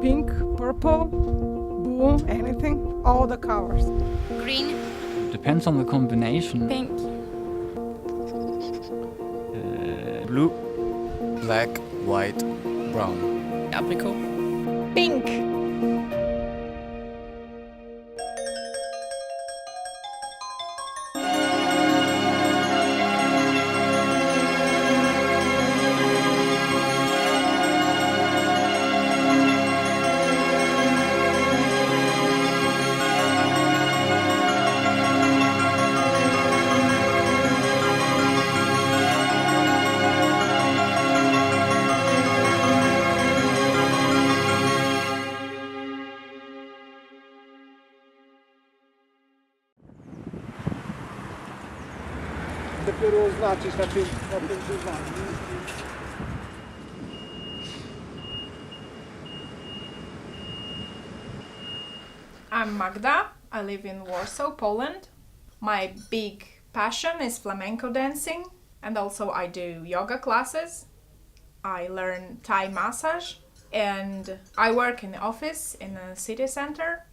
pink, purple, blue, anything, all the colors. Green. Depends on the combination. Pink. Blue. Black, white, brown. Apricot. Pink. Dopiero oznaczyć na tym dywanie. I'm Magda. I live in Warsaw, Poland. My big passion is flamenco dancing, and also I do yoga classes. I learn Thai massage, and I work in the office in a city center.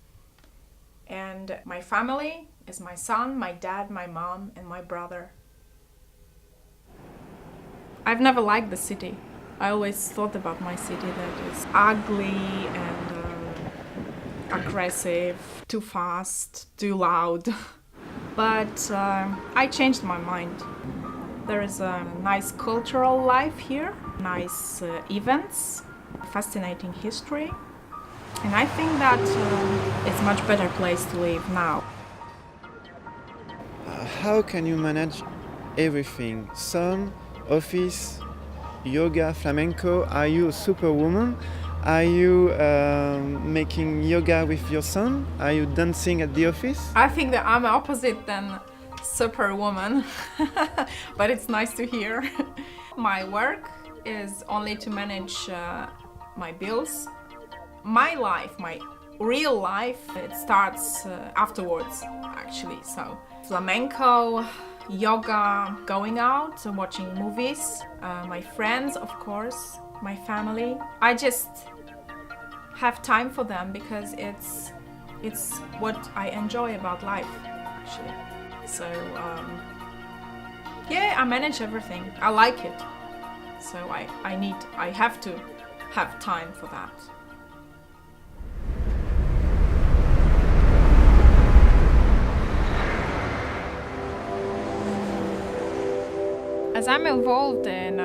And my family is my son, my dad, my mom, and my brother. I've never liked the city. I always thought about my city that it's ugly and aggressive, too fast, too loud. But I changed my mind. There is a nice cultural life here, nice events, fascinating history. And I think that it's a much better place to live now. How can you manage everything? Sun, office, yoga, flamenco. Are you a superwoman? Are you making yoga with your son? Are you dancing at the office? I think that I'm opposite than superwoman, but it's nice to hear. My work is only to manage my bills. My life, my real life, it starts afterwards, actually. So flamenco, yoga, going out, watching movies, my friends, of course, my family. I just have time for them because it's what I enjoy about life, actually. So yeah, I manage everything. I like it. So I have to have time for that. As I'm involved in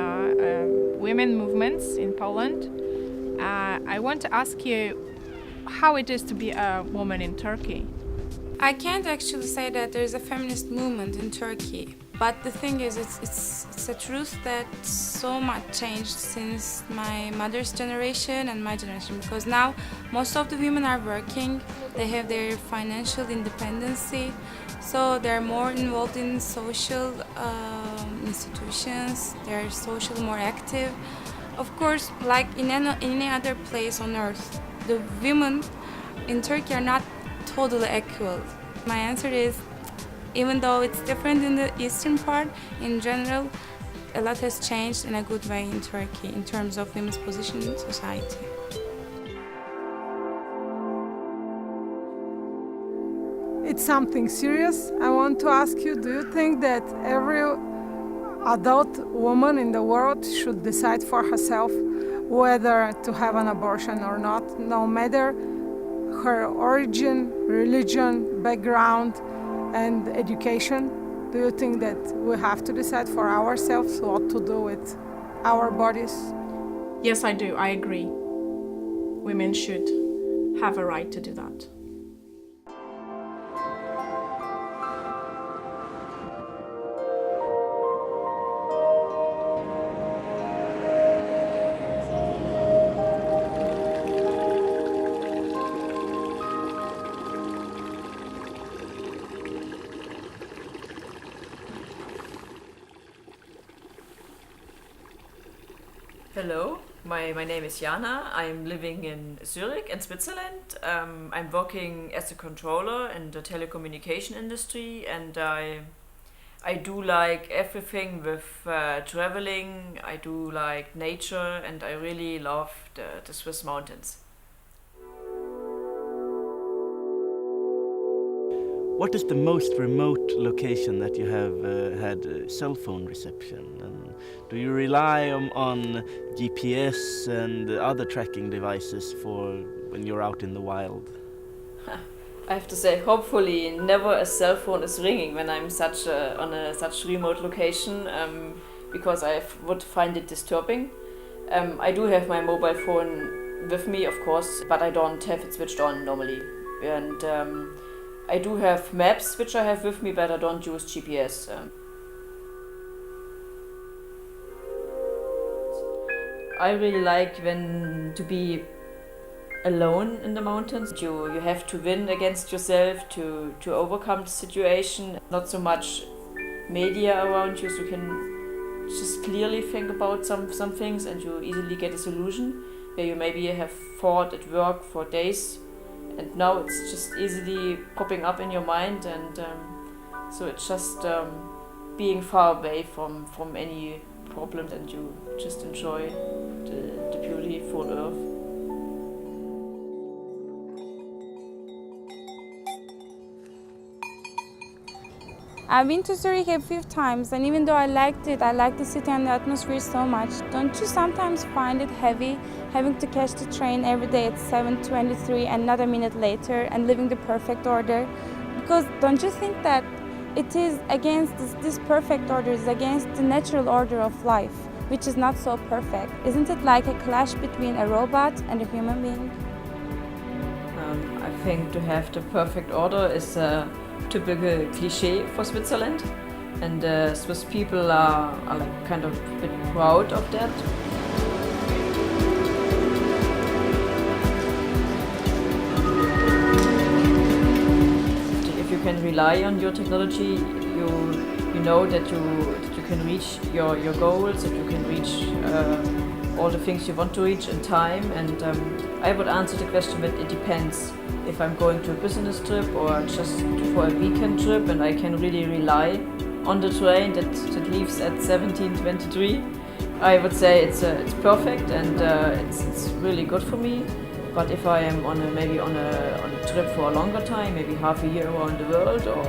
women movements in Poland, I want to ask you how it is to be a woman in Turkey. I can't actually say that there's a feminist movement in Turkey, but the thing is, it's a truth that so much changed since my mother's generation and my generation, because now most of the women are working, they have their financial independency, so they're more involved in social institutions, they're socially more active. Of course, like in any other place on earth, the women in Turkey are not totally equal. My answer is, even though it's different in the eastern part, in general, a lot has changed in a good way in Turkey in terms of women's position in society. It's something serious. I want to ask you, do you think that every adult woman in the world should decide for herself whether to have an abortion or not, no matter her origin, religion, background, and education? Do you think that we have to decide for ourselves what to do with our bodies? Yes, I do. I agree. Women should have a right to do that. Hello, my name is Jana. I'm living in Zurich in Switzerland. I'm working as a controller in the telecommunication industry, and I do like everything with traveling. I do like nature, and I really love the Swiss mountains. What is the most remote location that you have had cell phone reception? And do you rely on GPS and other tracking devices for when you're out in the wild? I have to say, hopefully, never a cell phone is ringing when I'm on a such remote location, because I would find it disturbing. I do have my mobile phone with me, of course, but I don't have it switched on normally. And I do have maps which I have with me, but I don't use GPS. I really like to be alone in the mountains. You have to win against yourself to overcome the situation. Not so much media around you, so you can just clearly think about some things, and you easily get a solution where you maybe have thought at work for days, and now it's just easily popping up in your mind, and so it's just being far away from any problems, and you just enjoy the beautiful earth. I've been to Zurich a few times, and even though I liked it, I like the city and the atmosphere so much. Don't you sometimes find it heavy having to catch the train every day at 7:23 and not a minute later, and living the perfect order? Because don't you think that it is against this perfect order, is against the natural order of life, which is not so perfect? Isn't it like a clash between a robot and a human being? I think to have the perfect order is a typical cliché for Switzerland, and Swiss people are like kind of a bit proud of that. If you can rely on your technology, you know that you can reach your goals, that you can reach all the things you want to reach in time. And I would answer the question that it depends. If I'm going to a business trip or just for a weekend trip, and I can really rely on the train that leaves at 17:23, I would say it's perfect, and it's really good for me. But if I am maybe on a trip for a longer time, maybe half a year around the world or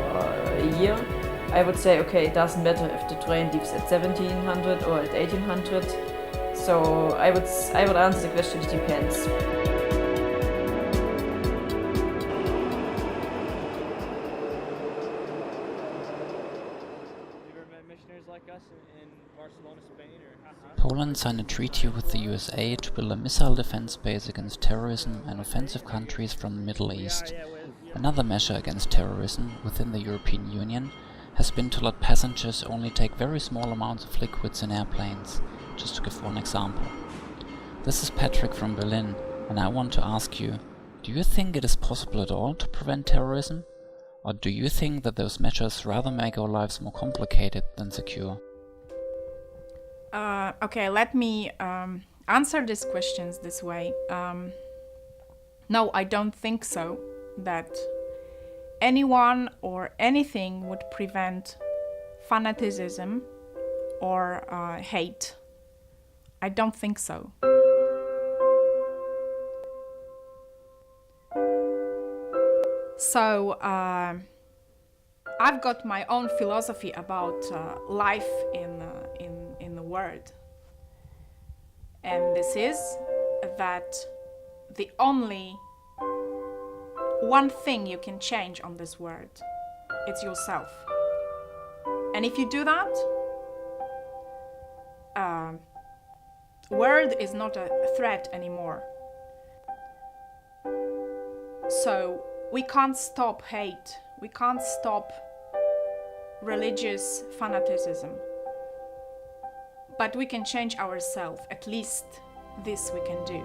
a year, I would say, okay, it doesn't matter if the train leaves at 1700 or at 1800. So I would answer the question, it depends. Poland signed a treaty with the USA to build a missile defense base against terrorism and offensive countries from the Middle East. Another measure against terrorism within the European Union has been to let passengers only take very small amounts of liquids in airplanes, just to give one example. This is Patrick from Berlin, and I want to ask you, do you think it is possible at all to prevent terrorism? Or do you think that those measures rather make our lives more complicated than secure? Okay, let me answer these questions this way. No, I don't think so, that anyone or anything would prevent fanatism or hate. I don't think so. So I've got my own philosophy about life in the world, and this is that the only one thing you can change on this world, it's yourself. And if you do that, world is not a threat anymore. So we can't stop hate, we can't stop religious fanaticism, but we can change ourselves. At least this we can do.